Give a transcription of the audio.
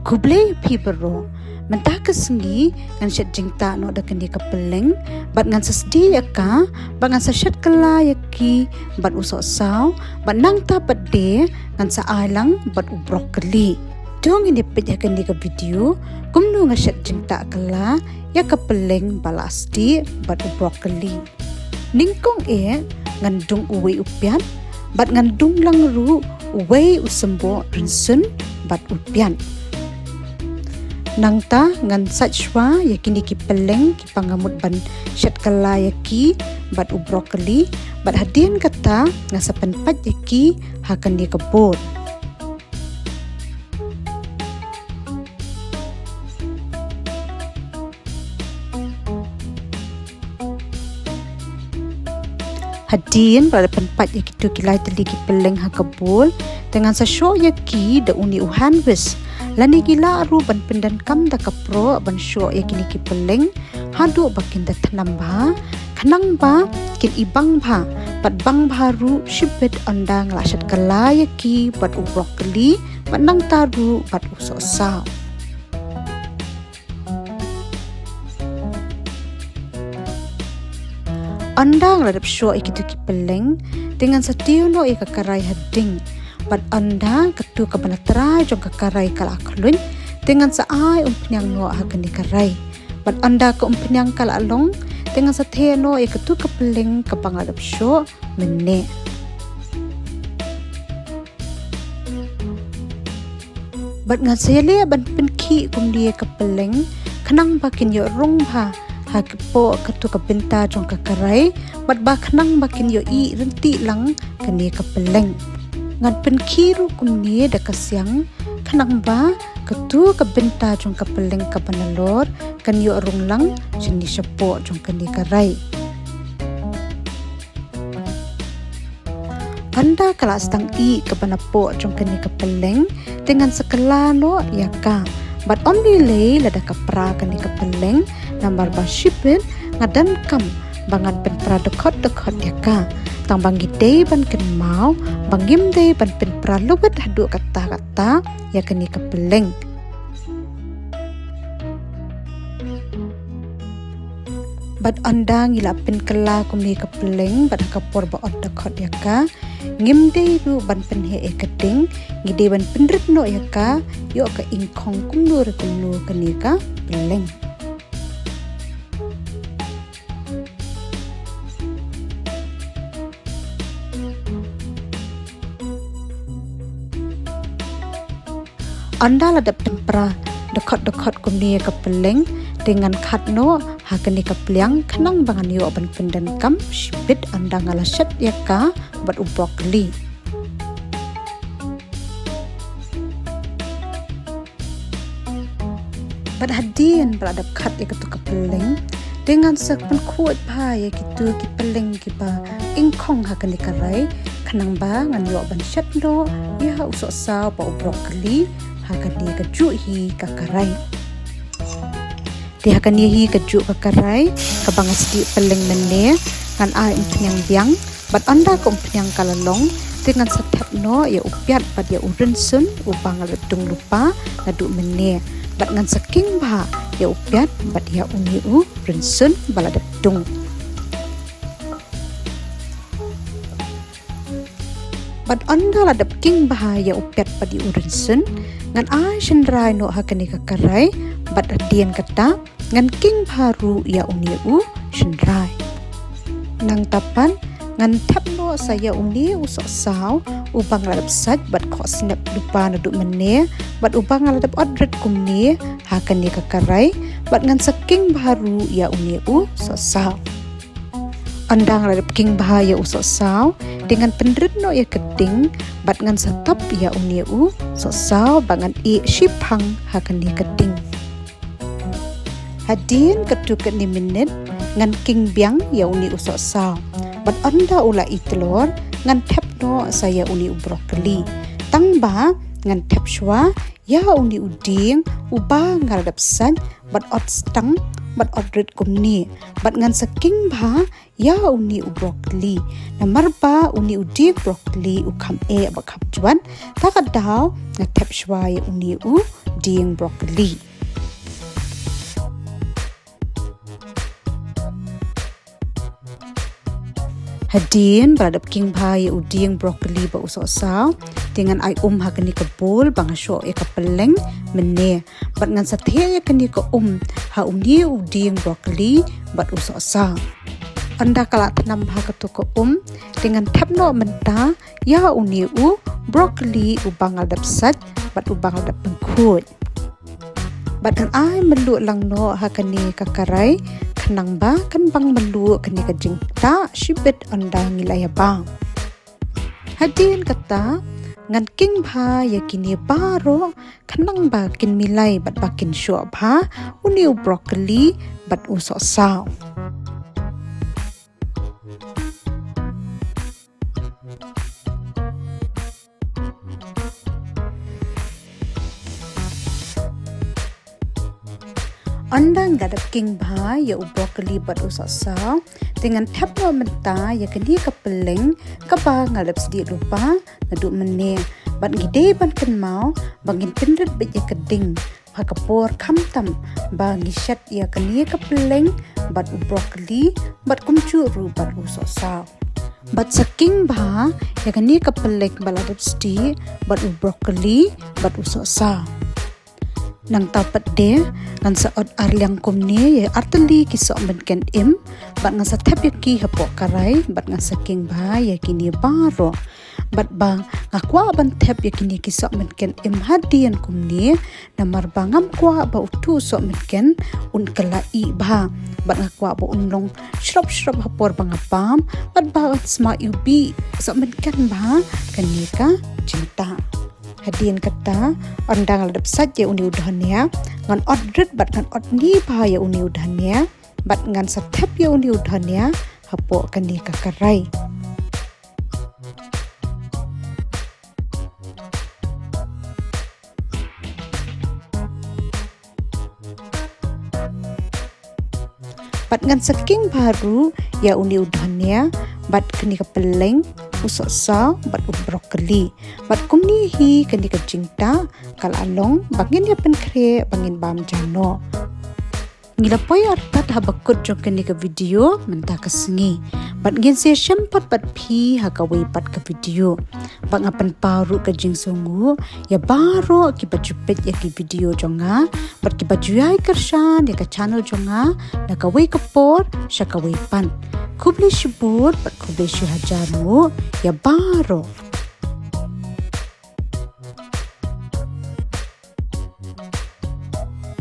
kublay pibero mentah kesengi ngan syat jingta no da kendi kapeleng bat ngan sesdi yaka bat ngan syat kala yaki bat usok saw bat nang ta bat de ngan sa ailang bat ubrok keli dong ini pejah kendi ke video kumnu ngan syat jingta kala ya kapeleng balasti bat ubrok keli ningkong ngan dung uwe upian bat ngan dung lang ru uwe usembo rinsun bat upian nangta ngan sachwa yakini ki peleng ki pangamut ban syat kala yaki bat ubrokoli bat hadian kata ngasa penpat yaki hakan di kebun hadian pada penpat yaki tu kilai teli ki peleng hakabul dengan sasyo yaki da uni uhan wis lani gila aru ban pendan kam da kapro ban syo yakini ki peleng hadu bakin da tanam ba khanang ba kin ibang ba pat bang baru shibet andang lashat kala yaki bat ubrokoli bat nang taru bat usok saw andang ladap syo ikitu ki peleng dengan setiyo no ikakarai hading bat anda ketu kebanatera jong kakarai kala aklun dengan saai umpenyang no hakan dikarai bat anda ke umpenyang kala along dengan sathe no ketu kepeleng kepangadap syo menne bat ngasele ban penki kumdie kepeleng kenang bakin yo rong ba hakipo ketu kebenta jong kakarai bat ba kenang bakin yo i renti lang kene kepeleng ngan penkiru kumni da kasyang kanang ba ketu kebenta jong kapeleng kapanalor kan yo arung lang jenis sepo jong kani karai anda kala stang i kapanapo jong kani kapeleng dengan sekelano yaka bat omni lay lada kapra kani kapeleng nambar ba shipin ngadan kam bangan pen pradekot yaka tang bangi day ban ken mau bangim day ban pen pralubet hadu kata-kata ya keni kapeleng bat andang ila pen kala kumni kapeleng bat kapor ba odakot yaka ngim day ru ban pen he keding ngide ban penrit no yaka yo ka ingkong kumnu keni ka peleng anda ladap tempera dekat-dekat kumni kapeleng dengan khatno hakani kapeliang kenang bangan yo ban pendan kam shibit anda ngalasyat yaka bat ubrokoli bat hadian beradap khat yakatu kapeleng dengan sekpen kuat ba yakitu kipeleng kipa ingkong hakani karai kenang ba ngan yo ban syatno ya usok sa ba ubrokoli hakan dia kejuk hi kakarai dia hakan dia hi kejuk kakarai kabang sedi peleng menne kan ai umpenyang biang bat anda ko umpenyang kalalong dengan setap no ya upiat bat ya urensun upang ledung lupa ladu menne bat ngan saking ba ya upiat bat ya uniu rensun baladung bat anda ladap king bahaya upiat padi urensun ngan ai shendrai no hakani kakarai bat adian kata ngan king baru ya uniu shendrai nang tapan ngan tap no saya uni usok saw ubang ladap saj bat kho snap lupa nadu menne bat ubang ladap odret kumni hakani kakarai bat ngan saking baru ya uniu saw andang ladap king bahaya usok saw dengan pendrit no ya keding bat ngan satap ya uniu saw bangan i shipang hakan di keding hadin ketu ke ni minit ngan king biang ya uni usok saw bat anda ula itlor ngan tap no saya uni ubrokoli tang ba ngan tap shwa ya uni uding uba ngarap san bat ot stang bat odret kumni bat ngan saking ba ya uni ubrokoli namar ba uni udi brokoli ukam bakap juan takadaw na tap shwa ya uni uding broccoli. Hadin beradap king bahaya uding broccoli ba uso-usaw dengan ai hakani ka bowl bang syo e ka peleng mene bat ngan sathe yakani ka ha ni uding broccoli bat uso-usaw. Anda kala tanam ha ka to ka dengan tapno menta ya uni broccoli ubang adap sat bat ubang adap pengkut. Bat kan ai melu lang no hakani ka karai kanang ba kan bang melu kani ka jingta shibet anda ngilaya bang. Hadin kata ngan king bha yakini baro kanang ba kin milai bat bakin syo bha uni broccoli bat uso saw. Andang gadap king bha ya broccoli bat usa dengan tapno menta ya kini ka peleng ka ba ngalap sedi rupa ngadu mene bat ngide ban kan mau bangin pendret bet ya keding ha kapor kamtam ba ngishat ya kini ka peleng bat broccoli bat kumcu ru bat usa bat saking bha ya kini ka peleng baladap sedi bat broccoli bat usa nang tapat de ngan saot arliang kumni ya arteli kisok menken bat ngan satap yaki hapok karai bat ngan saking ba ya kini baro bat bang ngakwa ban tap yakini kisok menken hadian kumni namar bangam kwa ba utu sok menken kelai ba bat ngakwa ba unlong shrop hapor bangapam bat ba sma ubi sok menken ba kanika cinta. Hadin kata ondang ladap saja uni udhannya ngan odret bat ngan odni bahaya uni udhannya bat ngan satap ya uni udhannya hapo kani kakarai. Bat ngan saking baru ya uni udhannya bat kani kapeleng usok sa bat broccoli bat kumni hi kani ka jingta kalalong bangin ya penkre bangin bam jano ngilapoy artat habakut jong kani ka video menta kasengi bat ngin se sempat bat phi hakawai pat ka video bang apan paru ka jing songu ya baro ki bajupet ya ki video jonga bat ki bajuyai kershan ya ka channel jonga na kawai kapor syakawai pan kubli shibut bat kubli syahajanu ya baro